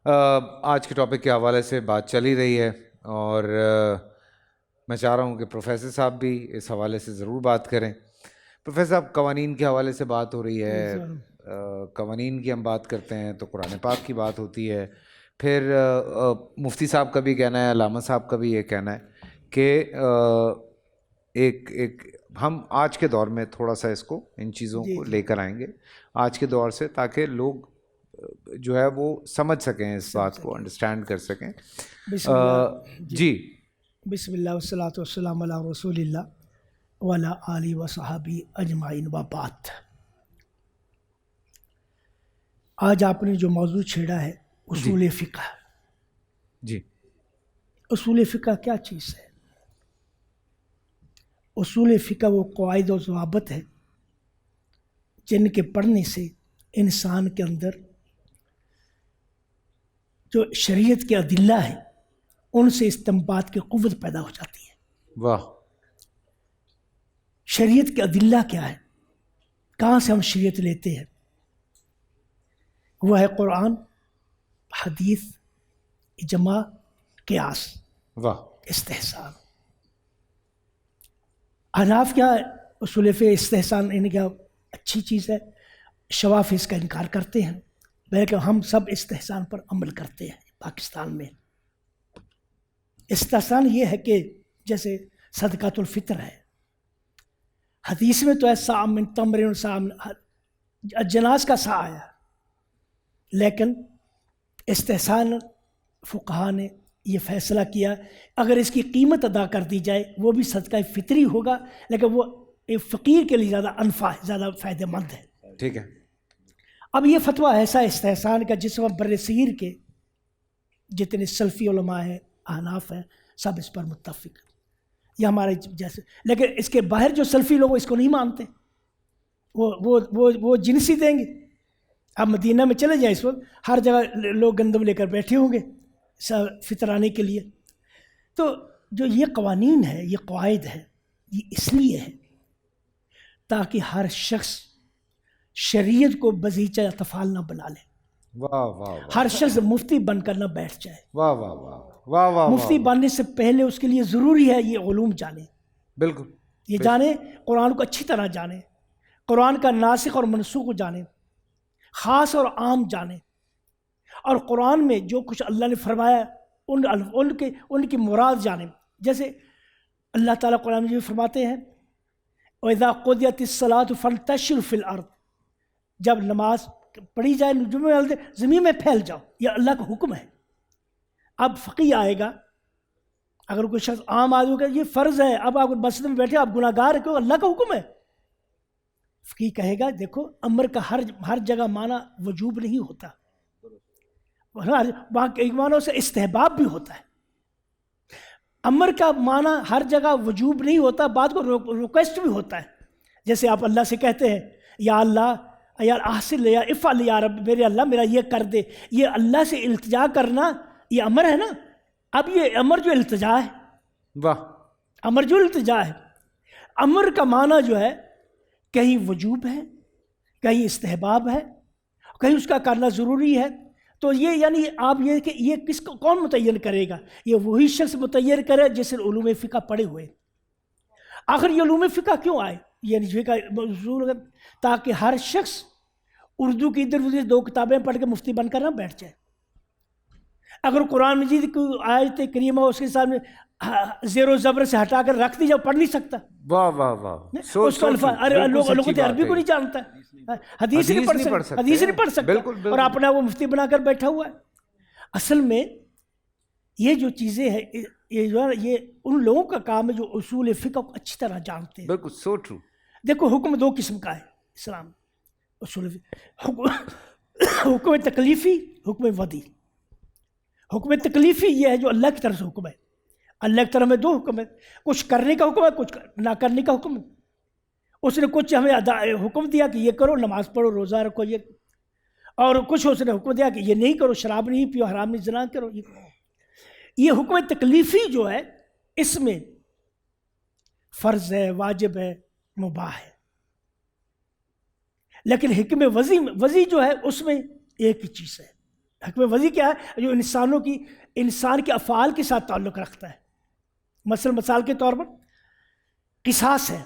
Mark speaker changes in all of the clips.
Speaker 1: آج کے ٹاپک کے حوالے سے بات چل ہی رہی ہے اور میں چاہ رہا ہوں کہ پروفیسر صاحب بھی اس حوالے سے ضرور بات کریں. پروفیسر صاحب، قوانین کے حوالے سے بات ہو رہی ہے. قوانین کی ہم بات کرتے ہیں تو قرآن پاک کی بات ہوتی ہے. پھر مفتی صاحب کا بھی کہنا ہے، علامہ صاحب کا بھی یہ کہنا ہے کہ ایک ہم آج کے دور میں تھوڑا سا اس کو ان چیزوں کو لے کر آئیں گے آج کے دور سے، تاکہ لوگ جو ہے وہ سمجھ سکیں، اس بات کو انڈرسٹینڈ کر سکیں.
Speaker 2: بسم اللہ.
Speaker 1: جی
Speaker 2: بسم اللہ والصلاۃ والسلام علی رسول اللہ وعلی آلہ وصحبہ اجمعین وبعد. آج آپ نے جو موضوع چھیڑا ہے اصول فقہ.
Speaker 1: جی
Speaker 2: اصول فقہ کیا چیز ہے؟ اصول فقہ وہ قواعد و ضوابط ہے جن کے پڑھنے سے انسان کے اندر جو شریعت کے ادلہ ہیں ان سے استنباط کی قوت پیدا ہو جاتی ہے.
Speaker 1: واہ.
Speaker 2: شریعت کے ادلہ کیا ہے؟ کہاں سے ہم شریعت لیتے ہیں؟ وہ ہے قرآن، حدیث، اجماع، قیاس،
Speaker 1: واہ.
Speaker 2: استحسان. احناف کیا اصول فقہ استحسان ان کا اچھی چیز ہے، شواف اس کا انکار کرتے ہیں، بلکہ ہم سب استحسان پر عمل کرتے ہیں. پاکستان میں استحسان یہ ہے کہ جیسے صدقۃ الفطر ہے، حدیث میں تو ہے سا من تمر سا جناز کا سا آیا، لیکن استحسان فقہا نے یہ فیصلہ کیا اگر اس کی قیمت ادا کر دی جائے وہ بھی صدقہ فطری ہوگا، لیکن وہ فقیر کے لیے زیادہ انفع ہے، زیادہ فائدہ مند ہے.
Speaker 1: ٹھیک ہے.
Speaker 2: اب یہ فتویٰ ایسا استحسان کا جس وقت بر صغیر کے جتنے سلفی علماء ہیں، احناف ہیں، سب اس پر متفق ہیں. یہ ہمارے جیسے، لیکن اس کے باہر جو سلفی لوگ اس کو نہیں مانتے، وہ جنسی دیں گے. اب مدینہ میں چلے جائیں، اس وقت ہر جگہ لوگ گندم لے کر بیٹھے ہوں گے فطرانے کے لیے. تو جو یہ قوانین ہے، یہ قواعد ہے، یہ اس لیے ہے تاکہ ہر شخص شریعت کو بزیچہ یا طفال نہ بنا لے.
Speaker 1: واہ واہ.
Speaker 2: ہر شخص مفتی بن کر نہ بیٹھ جائے.
Speaker 1: واہ واہ واہ واہ واہ.
Speaker 2: مفتی بننے سے پہلے اس کے لیے ضروری ہے یہ علوم جانے.
Speaker 1: بالکل.
Speaker 2: یہ جانے، قرآن کو اچھی طرح جانے، قرآن کا ناسخ اور منسوخ کو جانے، خاص اور عام جانے، اور قرآن میں جو کچھ اللہ نے فرمایا ان کی مراد جانے. جیسے اللہ تعالیٰ قرآن میں فرماتے ہیں وَإِذَا قُضِيَتِ الصَّلَاةُ فَانْتَشِرُوا فِي الْأَرْضِ، جب نماز پڑھی جائے زمین میں پھیل جاؤ. یہ اللہ کا حکم ہے. اب فقی آئے گا، اگر کوئی شخص عام آدمی کا یہ فرض ہے، اب آپ مسجد میں بیٹھے آپ گناہ گار کیوں؟ اللہ کا حکم ہے. فقی کہے گا دیکھو امر کا ہر جگہ معنی وجوب نہیں ہوتا، وہاں ایک معنی سے استحباب بھی ہوتا ہے. امر کا معنی ہر جگہ وجوب نہیں ہوتا، بعد کو ریکویسٹ بھی ہوتا ہے. جیسے آپ اللہ سے کہتے ہیں یا اللہ یا احسن یا افعل یا رب، میرے اللہ میرا یہ کر دے. یہ اللہ سے التجا کرنا یہ امر ہے نا. اب یہ امر جو التجا ہے،
Speaker 1: واہ،
Speaker 2: امر جو التجا ہے، امر کا معنی جو ہے کہیں وجوب ہے، کہیں استحباب ہے، کہیں اس کا کرنا ضروری ہے. تو یہ یعنی آپ یہ کہ یہ کس کو کون متعین کرے گا؟ یہ وہی شخص متعین کرے جس نے علوم فقہ پڑھے ہوئے. آخر یہ علوم فقہ کیوں آئے؟ یہ فقہ ضرور تاکہ ہر شخص اردو کی ادھر ادھر 2 کتابیں پڑھ کے مفتی بن کر نہ بیٹھ جائے. اگر قرآن مجید کو آیت کریمہ اس کے سامنے زیر و زبر سے ہٹا کر رکھ دی جائے پڑھ نہیں سکتا.
Speaker 1: واہ واہ واہ.
Speaker 2: اس کو لغت عربی کو نہیں جانتا، حدیث نہیں پڑھ سکتا، اور اپنا وہ مفتی بنا کر بیٹھا ہوا ہے. اصل میں یہ جو چیزیں ہیں یہ ان لوگوں کا کام ہے جو اصول فقہ کو اچھی طرح جانتے ہیں.
Speaker 1: بالکل سو ٹرو.
Speaker 2: دیکھو حکم 2 قسم کا ہے اسلام اصول حکم تکلیفی، حکم ودی. حکم تکلیفی یہ ہے جو اللہ کی طرف سے حکم ہے. اللہ کی طرف میں 2 حکم ہے، کچھ کرنے کا حکم ہے، کچھ نہ کرنے کا حکم ہے. اس نے کچھ ہمیں حکم دیا کہ یہ کرو، نماز پڑھو، روزہ رکھو، یہ، اور کچھ اس نے حکم دیا کہ یہ نہیں کرو، شراب نہیں پیو، حرام نہیں زنا کرو. یہ حکم تکلیفی جو ہے اس میں فرض ہے، واجب ہے، مباح ہے. لیکن حکم وضی جو ہے اس میں ایک ہی چیز ہے، حکم وضعی کیا ہے؟ جو انسان کے افعال کے ساتھ تعلق رکھتا ہے. مثال کے طور پر قصاص ہے.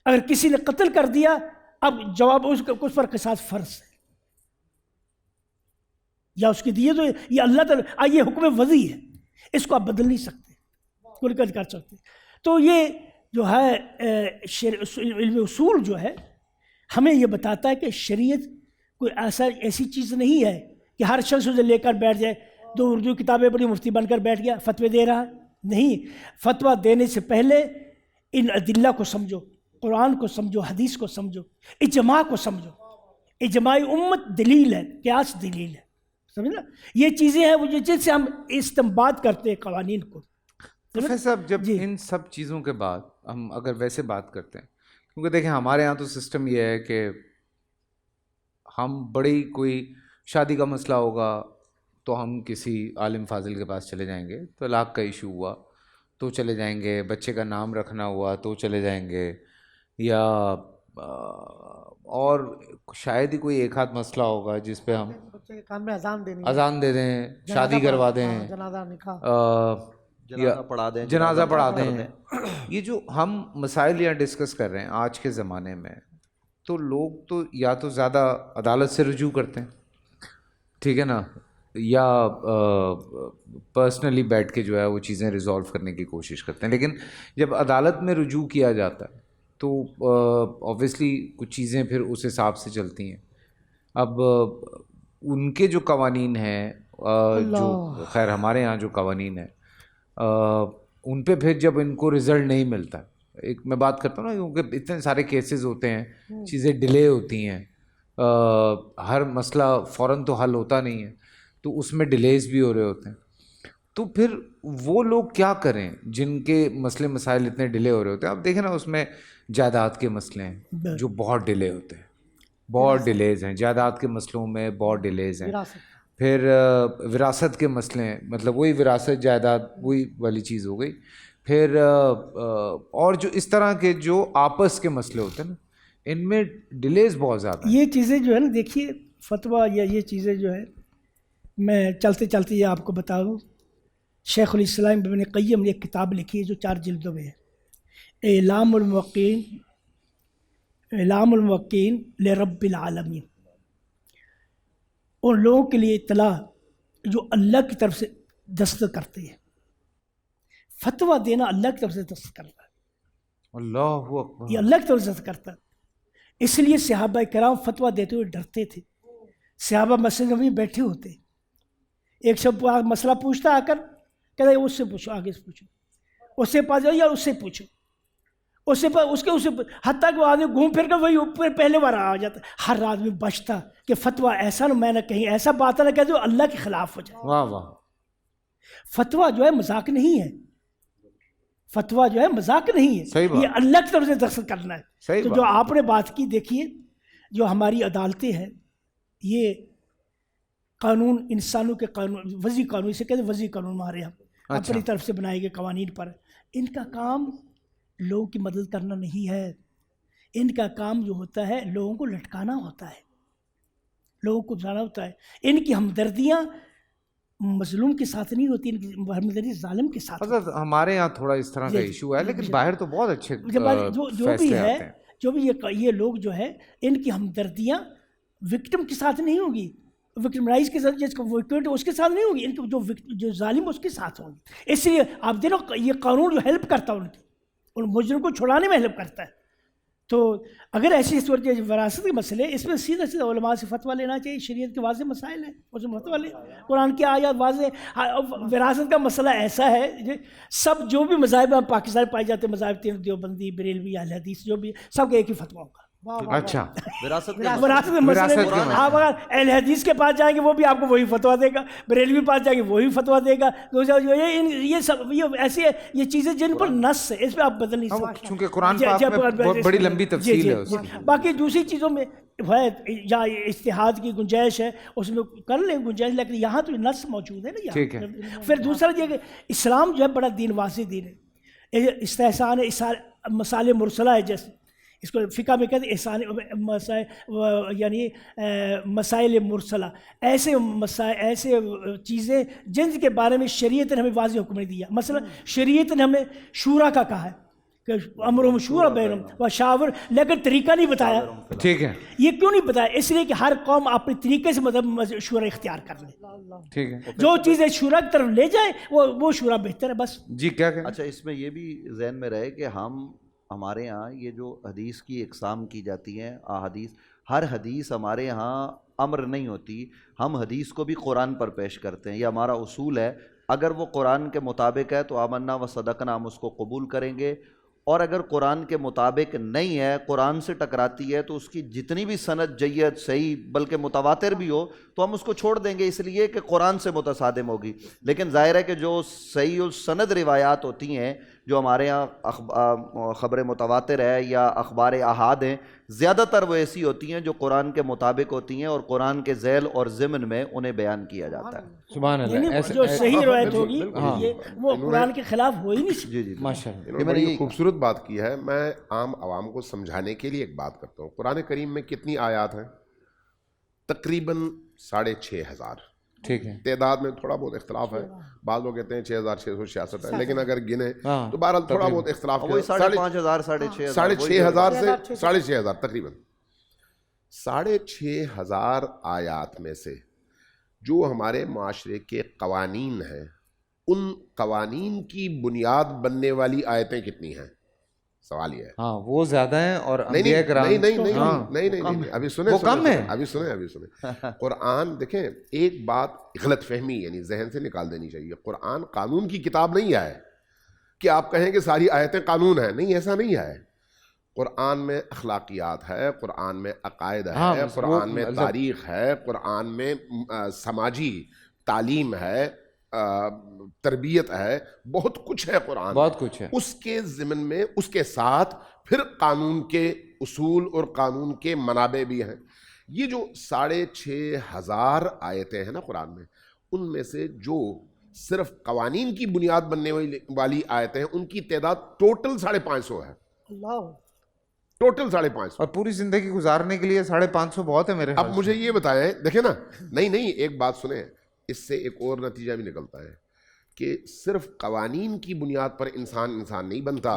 Speaker 2: اگر کسی نے قتل کر دیا، اب جواب اس پر قصاص فرض ہے یا اس کی دیت. یہ اللہ تعالیٰ یہ حکم وضعی ہے، اس کو آپ بدل نہیں سکتے، کوئی کر سکتے. تو یہ جو ہے علم اصول جو ہے ہمیں یہ بتاتا ہے کہ شریعت کوئی ایسی چیز نہیں ہے کہ ہر شخص اسے لے کر بیٹھ جائے، 2 اردو کتابیں پڑھی مفتی بن کر بیٹھ گیا فتوے دے رہا ہے. نہیں، فتویٰ دینے سے پہلے ان ادلہ کو سمجھو، قرآن کو سمجھو، حدیث کو سمجھو، اجماع کو سمجھو. اجماع امت دلیل ہے، قیاس دلیل ہے. سمجھنا؟ یہ چیزیں ہیں وہ جن سے ہم استنباط کرتے ہیں قوانین کو.
Speaker 1: پروفیسر صاحب، جب ان سب چیزوں کے بعد ہم اگر ویسے بات کرتے ہیں، کیونکہ دیکھیں ہمارے ہاں تو سسٹم یہ ہے کہ ہم بڑی کوئی شادی کا مسئلہ ہوگا تو ہم کسی عالم فاضل کے پاس چلے جائیں گے، طلاق کا ایشو ہوا تو چلے جائیں گے، بچے کا نام رکھنا ہوا تو چلے جائیں گے، یا اور شاید ہی کوئی ایک ہاتھ مسئلہ ہوگا جس پہ ہم
Speaker 3: بچے کے کان میں
Speaker 1: اذان دے دیں، شادی کروا دیں، جنازہ پڑھا دیں. یہ جو ہم مسائل یہاں ڈسکس کر رہے ہیں آج کے زمانے میں، تو لوگ تو یا تو زیادہ عدالت سے رجوع کرتے ہیں، ٹھیک ہے نا، یا پرسنلی بیٹھ کے جو ہے وہ چیزیں ریزالو کرنے کی کوشش کرتے ہیں. لیکن جب عدالت میں رجوع کیا جاتا ہے تو اوبویسلی کچھ چیزیں پھر اس حساب سے چلتی ہیں. اب ان کے جو قوانین ہیں، جو خیر ہمارے ہاں جو قوانین ہیں، ان پہ پھر جب ان کو رزلٹ نہیں ملتا، ایک میں بات کرتا ہوں نا، کیونکہ اتنے سارے کیسز ہوتے ہیں، چیزیں ڈیلے ہوتی ہیں، ہر مسئلہ فوراً تو حل ہوتا نہیں ہے، تو اس میں ڈیلیز بھی ہو رہے ہوتے ہیں. تو پھر وہ لوگ کیا کریں جن کے مسئلے مسائل اتنے ڈیلے ہو رہے ہوتے ہیں؟ آپ دیکھیں نا، اس میں جائیداد کے مسئلے ہیں جو بہت ڈیلے ہوتے ہیں، بہت ڈیلیز ہیں جائیداد کے مسئلوں میں، بہت ڈیلیز ہیں. پھر وراثت کے مسئلے ہیں، مطلب وہی وراثت جائیداد وہی والی چیز ہو گئی. پھر اور جو اس طرح کے جو آپس کے مسئلے ہوتے ہیں نا، ان میں ڈیلیز بہت زیادہ ہیں.
Speaker 2: یہ چیزیں جو ہے نا، دیکھیے فتویٰ یا یہ چیزیں جو ہے، میں چلتے چلتے یہ آپ کو بتا دوں، شیخ الاسلام ابن قیم نے ایک کتاب لکھی ہے جو 4 جلدوں میں ہے، اعلام الموقعین لرب العالمین. ان لوگوں کے لیے اطلاع جو اللہ کی طرف سے دستخط کرتے ہیں. فتویٰ دینا اللہ کی طرف سے دستخط کرتا ہے،
Speaker 1: اللہ اکبر،
Speaker 2: یہ اللہ کی طرف سے دستخط کرتا ہے. اس لیے صحابہ کرام فتویٰ دیتے ہوئے ڈرتے تھے. صحابہ مسجد میں بیٹھے ہوتے، ایک شخص مسئلہ پوچھتا، آ کر کہتا ہے اس سے پوچھو، آگے سے پوچھو، اس سے پاس جاؤ یا اس سے پوچھو، اس کے حتیٰ کہ وہ آدمی گھوم پھر کر وہی اوپر پہلے بار آ جاتا. ہر آدمی بچتا کہ فتویٰ ایسا نہ میں نہ کہیں ایسا بات نہ کہہ دو اللہ کے خلاف ہو جائے.
Speaker 1: واہ واہ.
Speaker 2: فتویٰ جو ہے مذاق نہیں ہے، فتویٰ جو ہے مذاق نہیں ہے، یہ اللہ کی طرف سے دستخط کرنا ہے. تو جو آپ نے بات کی، دیکھیے جو ہماری عدالتیں ہیں، یہ قانون انسانوں کے قانون، وضعی قانون، اسے کہتے ہیں وضعی قانون ہمارے یہاں اپنی طرف سے بنائے گئے قوانین پر. ان کا کام لوگوں کی مدد کرنا نہیں ہے، ان کا کام جو ہوتا ہے لوگوں کو لٹکانا ہوتا ہے، لوگوں کو بتانا ہوتا ہے. ان کی ہمدردیاں مظلوم کے ساتھ نہیں ہوتی، ان کی ہمدردی ظالم کے ساتھ.
Speaker 1: ہمارے یہاں تھوڑا اس طرح کا ایشو ہے، لیکن باہر تو بہت اچھے
Speaker 2: جو بھی ہے، جو بھی یہ لوگ جو ہے، ان کی ہمدردیاں وکٹم کے ساتھ نہیں ہوگی، وکٹمائز کے ساتھ، جس کو وکٹم اس کے ساتھ نہیں ہوگی، ان کی جو ظالم اس کے ساتھ ہوگی. اس لیے آپ دیکھو یہ قانون جو ہیلپ کرتا ہے ان کی، ان مجرم کو چھڑانے میں ہیلپ کرتا ہے. تو اگر ایسی صورت وراثت کے مسئلے، اس میں سیدھا سیدھا علماء سے فتویٰ لینا چاہیے. شریعت کے واضح مسائل ہیں، اس میں فتویٰ لیں، قرآن کی آیات واضح. وراثت کا مسئلہ ایسا ہے، سب جو بھی مذاہب پاکستان پائے جاتے ہیں، مذاہب دیوبندی، بریلوی، اہل حدیث، جو بھی سب کا ایک ہی فتویٰ ہوگا.
Speaker 1: اچھا،
Speaker 2: وراثت کے مسئلے آپ اگر اہل حدیث کے پاس جائیں گے وہ بھی آپ کو وہی فتویٰ دے گا، بریلوی پاس جائیں گے وہی فتویٰ دے گا. یہ سب یہ ایسی یہ چیزیں جن پر نص ہے، اس پہ آپ بدل نہیں سکتے،
Speaker 1: چونکہ قرآن پاک میں بڑی لمبی تفصیل ہے.
Speaker 2: باقی دوسری چیزوں میں ہے یا اجتہاد کی گنجائش ہے، اس میں کر لیں گنجائش، لیکن یہاں تو نص موجود ہے نا. پھر دوسرا یہ کہ اسلام جو ہے بڑا دین واضح دین ہے. استحسان ہے، مسائل مرسلہ ہے، جیسے اس کو فقہ میں کہتے ہیں احسان یعنی مسائل مرسلہ، ایسے مسائل، ایسے چیزیں جن کے بارے میں شریعت نے ہمیں واضح حکم نہیں دیا. مثلا شریعت نے ہمیں شورا کا کہا ہے کہ امرہم شورا بینہم وشاور، لیکن طریقہ نہیں بتایا.
Speaker 1: ٹھیک ہے.
Speaker 2: یہ کیوں نہیں بتایا؟ اس لیے کہ ہر قوم اپنے طریقے سے مطلب شورا اختیار کر لے.
Speaker 1: ٹھیک ہے.
Speaker 2: جو چیزیں شورا کی طرف لے جائیں وہ شورا بہتر ہے. بس
Speaker 1: جی کیا کہیں؟
Speaker 3: اچھا، اس میں یہ بھی ذہن میں رہے کہ ہمارے ہاں یہ جو حدیث کی اقسام کی جاتی ہیں، احادیث، ہر حدیث ہمارے ہاں امر نہیں ہوتی. ہم حدیث کو بھی قرآن پر پیش کرتے ہیں. یہ ہمارا اصول ہے. اگر وہ قرآن کے مطابق ہے تو آمنا و صدقنا، ہم اس کو قبول کریں گے. اور اگر قرآن کے مطابق نہیں ہے، قرآن سے ٹکراتی ہے، تو اس کی جتنی بھی سند جید، صحیح، بلکہ متواتر بھی ہو تو ہم اس کو چھوڑ دیں گے، اس لیے کہ قرآن سے متصادم ہوگی. لیکن ظاہر ہے کہ جو صحیح السند روایات ہوتی ہیں، جو ہمارے ہاں خبر متواتر ہے یا اخبار احاد ہیں، زیادہ تر وہ ایسی ہوتی ہیں جو قرآن کے مطابق ہوتی ہیں اور قرآن کے ذیل اور ضمن میں انہیں بیان کیا جاتا ہے.
Speaker 1: سبحان اللہ.
Speaker 2: جو صحیح روایت ہوگی وہ قرآن کے خلاف ہو ہی نہیں.
Speaker 3: جی جی
Speaker 1: ماشاء اللہ.
Speaker 4: انہوں نے بڑی خوبصورت بات کی ہے. میں عام عوام کو سمجھانے کے لیے ایک بات کرتا ہوں. قرآن کریم میں کتنی آیات ہیں؟ تقریباً 6500.
Speaker 1: ٹھیک ہے.
Speaker 4: تعداد میں تھوڑا بہت اختلاف ہے. بعض لوگ کہتے ہیں 6666 ہے، لیکن اگر گنے تو بہرحال تھوڑا بہت اختلاف ہے.
Speaker 3: 5500 6500
Speaker 4: 6500 سے 6500 تقریباً 6500 آیات میں سے جو ہمارے معاشرے کے قوانین ہیں، ان قوانین کی بنیاد بننے والی آیتیں کتنی ہیں؟ سوال یہ ہے.
Speaker 1: ہاں وہ زیادہ ہیں اور انبیاء کرام
Speaker 4: نہیں ابھی سنیں، ابھی سنیں. قرآن دیکھیں، ایک بات غلط فہمی یعنی ذہن سے نکال دینی چاہیے. قرآن قانون کی کتاب نہیں ہے کہ آپ کہیں کہ ساری آیتیں قانون ہیں. نہیں، ایسا نہیں ہے. قرآن میں اخلاقیات ہے، قرآن میں عقائد ہے، قرآن میں تاریخ ہے، قرآن میں سماجی تعلیم ہے، تربیت ہے، بہت کچھ ہے قرآن،
Speaker 1: بہت کچھ ہے. اس
Speaker 4: کے ضمن میں اس کے ساتھ پھر قانون کے اصول اور قانون کے منابع بھی ہیں. یہ جو 6500 آیتیں ہیں نا قرآن میں، ان میں سے جو صرف قوانین کی بنیاد بننے والی آیتیں ہیں، ان کی تعداد ٹوٹل 550 ہے. ٹوٹل 550.
Speaker 1: اور پوری زندگی گزارنے کے لیے 550 بہت ہے میرے.
Speaker 4: اب مجھے یہ بتائیں، دیکھیں نا، نہیں ایک بات سنیں، اس سے ایک اور نتیجہ بھی نکلتا ہے کہ صرف قوانین کی بنیاد پر انسان نہیں بنتا.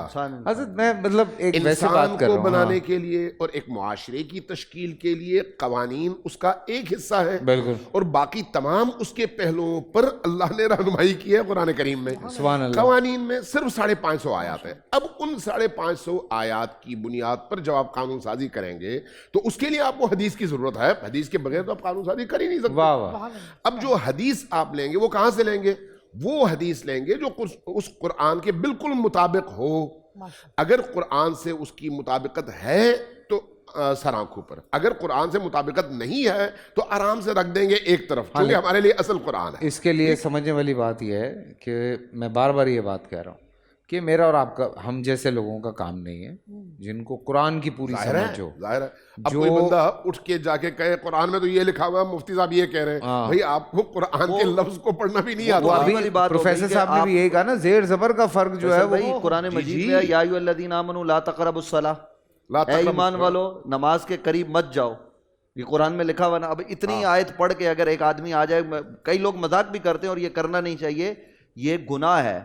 Speaker 1: حضرت میں مطلب ایک ویسے بات کر رہا ہوں،
Speaker 4: انسان کو بنانے کے لیے اور ایک معاشرے کی تشکیل کے لیے قوانین اس کا ایک حصہ ہے. بالکل. اور باقی تمام اس کے پہلوؤں پر اللہ نے رہنمائی کی ہے قرآن کریم میں.
Speaker 1: سبحان اللہ.
Speaker 4: قوانین میں صرف 550 آیات ہیں. اب ان 550 آیات کی بنیاد پر جب آپ قانون سازی کریں گے تو اس کے لیے آپ کو حدیث کی ضرورت ہے. حدیث کے بغیر تو آپ قانون سازی کر ہی نہیں سکتے.
Speaker 1: واہ واہ.
Speaker 4: اب جو حدیث آپ لیں گے وہ کہاں سے لیں گے؟ وہ حدیث لیں گے جو اس قرآن کے بالکل مطابق ہو. اگر قرآن سے اس کی مطابقت ہے تو سر آنکھوں پر، اگر قرآن سے مطابقت نہیں ہے تو آرام سے رکھ دیں گے ایک طرف، کیونکہ ہمارے لیے اصل قرآن ہے.
Speaker 1: اس کے لیے سمجھنے والی بات یہ ہے کہ میں بار بار یہ بات کہہ رہا ہوں کہ میرا اور آپ کا، ہم جیسے لوگوں کا کام نہیں ہے جن کو قرآن کی پوری سمجھ ہو.
Speaker 4: ظاہر ہے. اب کوئی بندہ اٹھ کے جا کے کہے قرآن میں تو یہ لکھا ہوا ہے، مفتی صاحب یہ کہہ رہے ہیں، بھئی آپ کو قرآن کے لفظ کو پڑھنا بھی نہیں آتا.
Speaker 1: ابھی پروفیسر صاحب نے بھی یہی کہا نا، زیر زبر کا فرق جو ہے وہ
Speaker 3: قرآن مجید میں یا ایھا الذین آمنوا لا تقربوا الصلاۃ، اے ایمان والو نماز کے قریب مت جاؤ. یہ قرآن میں لکھا ہوا نا. اب اتنی آیت پڑھ کے اگر ایک آدمی آ جائے، کئی لوگ مذاق بھی کرتے ہیں اور یہ کرنا نہیں چاہیے، یہ گناہ ہے،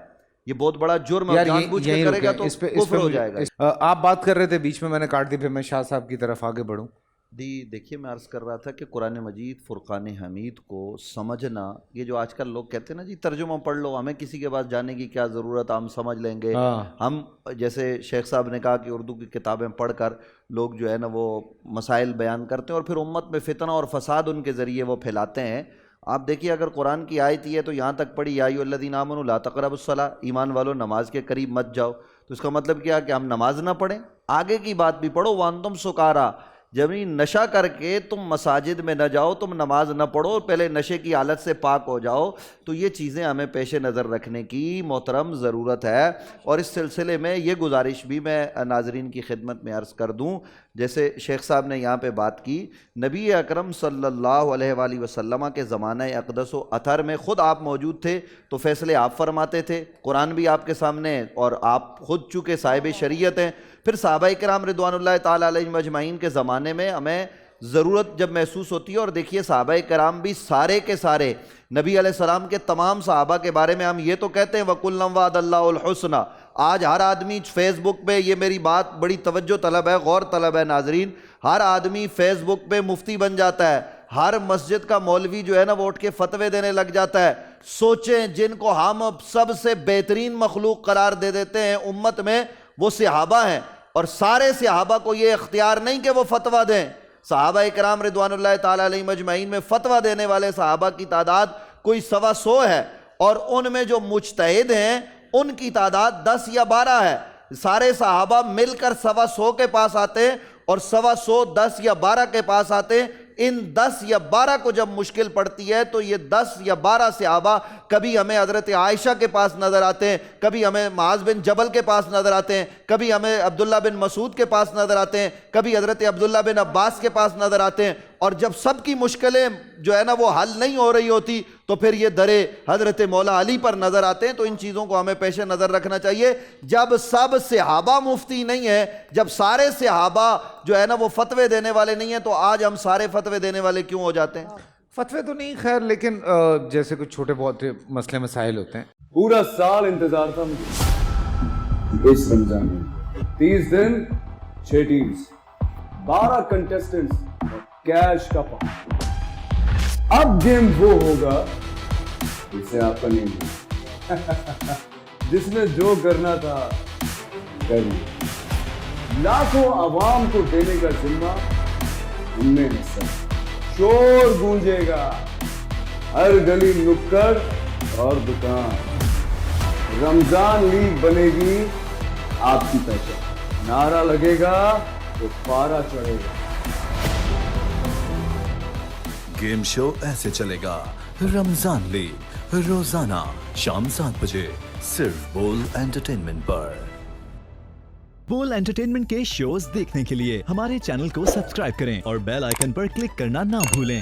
Speaker 3: یہ بہت بڑا جرم ہے. جان بوجھ کے کرے گا تو کفر ہو جائے گا.
Speaker 1: آپ بات کر رہے تھے، بیچ میں نے کاٹ دی، پھر میں شاہ صاحب کی طرف آگے بڑھوں.
Speaker 3: دیکھیے میں عرض کر رہا تھا کہ قرآن مجید فرقان حمید کو سمجھنا، یہ جو آج کل لوگ کہتے ہیں نا جی ترجمہ پڑھ لو، ہمیں کسی کے پاس جانے کی کیا ضرورت، ہم سمجھ لیں گے. ہم جیسے شیخ صاحب نے کہا کہ اردو کی کتابیں پڑھ کر لوگ جو ہے نا وہ مسائل بیان کرتے ہیں اور پھر امت میں فتنہ اور فساد ان کے ذریعے وہ پھیلاتے ہیں. آپ دیکھیے اگر قرآن کی آیت یہ ہے تو یہاں تک پڑھی یا ایھا الذین آمنوا لا تقربوا الصلاۃ، ایمان والو نماز کے قریب مت جاؤ. تو اس کا مطلب کیا کہ ہم نماز نہ پڑھیں؟ آگے کی بات بھی پڑھو، وانتم سکارا، جب نشہ کر کے تم مساجد میں نہ جاؤ، تم نماز نہ پڑھو، پہلے نشے کی حالت سے پاک ہو جاؤ. تو یہ چیزیں ہمیں پیش نظر رکھنے کی محترم ضرورت ہے. اور اس سلسلے میں یہ گزارش بھی میں ناظرین کی خدمت میں عرض کر دوں، جیسے شیخ صاحب نے یہاں پہ بات کی، نبی اکرم صلی اللہ علیہ وآلہ وسلم کے زمانہ اقدس و اطہر میں خود آپ موجود تھے تو فیصلے آپ فرماتے تھے، قرآن بھی آپ کے سامنے ہے اور آپ خود چونکہ صاحب شریعت ہیں. پھر صحابہ کرام رضوان اللہ تعالیٰ علیہم اجمعین کے زمانے میں ہمیں ضرورت جب محسوس ہوتی ہے، اور دیکھیے صحابہ کرام بھی سارے کے سارے نبی علیہ السلام کے تمام صحابہ کے بارے میں ہم یہ تو کہتے ہیں وَكُلًّا وَعَدَ اللَّهُ الْحُسْنَى. آج ہر آدمی فیس بک پہ، یہ میری بات بڑی توجہ طلب ہے، غور طلب ہے ناظرین، ہر آدمی فیس بک پہ مفتی بن جاتا ہے، ہر مسجد کا مولوی جو ہے نا وہ اٹھ کے فتوے دینے لگ جاتا ہے. سوچیں جن کو ہم سب سے بہترین مخلوق قرار دے دیتے ہیں امت میں، وہ صحابہ ہیں، اور سارے صحابہ کو یہ اختیار نہیں کہ وہ فتویٰ دیں. صحابہ کرام رضوان اللہ تعالیٰ علیہم اجمعین میں فتویٰ دینے والے صحابہ کی تعداد کوئی 125 ہے، اور ان میں جو مجتہد ہیں ان کی تعداد 10 یا 12 ہے. سارے صحابہ مل کر 125 کے پاس آتے ہیں، اور 125 10 یا 12 کے پاس آتے ہیں. ان 10 یا 12 کو جب مشکل پڑتی ہے تو یہ 10 یا 12 صحابہ کبھی ہمیں حضرت عائشہ کے پاس نظر آتے ہیں، کبھی ہمیں معاذ بن جبل کے پاس نظر آتے ہیں، کبھی ہمیں عبداللہ بن مسعود کے پاس نظر آتے ہیں، کبھی حضرت عبداللہ بن عباس کے پاس نظر آتے ہیں. اور جب سب کی مشکلیں جو ہے نا وہ حل نہیں ہو رہی ہوتی تو پھر یہ درے حضرت مولا علی پر نظر آتے ہیں. تو ان چیزوں کو ہمیں پیش نظر رکھنا چاہیے. جب سب صحابہ مفتی نہیں ہیں، جب سارے صحابہ جو ہے نا وہ فتوے دینے والے نہیں ہیں، تو آج ہم سارے فتوے دینے والے کیوں ہو جاتے ہیں؟
Speaker 1: فتوے تو نہیں خیر، لیکن جیسے کچھ چھوٹے بہت مسئلے مسائل ہوتے ہیں.
Speaker 5: پورا سال انتظار تھا مجھے اس رمضان میں، 30 دن 6 ٹیمز، 12 کنٹیسٹنٹس، کیش کا پاؤں. اب گیم وہ ہوگا جسے آپ کا نہیں ہوگا، جس نے جو کرنا تھا کر لیا. لاکھوں عوام کو دینے کا ذمہ ہم نے حصہ. شور گونجے گا ہر گلی نکڑ اور دکان. رمضان لیگ بنے گی آپ کی پہچان. نعرہ لگے گا تو پارا چڑھے گا.
Speaker 6: گیم شو ایسے چلے گا. رمضان لیگ روزانہ شام 7 بجے صرف بول انٹرٹینمنٹ پر.
Speaker 7: بول انٹرٹینمنٹ کے شوز دیکھنے کے لیے ہمارے چینل کو سبسکرائب کریں اور بیل آئیکن پر کلک کرنا نہ بھولیں.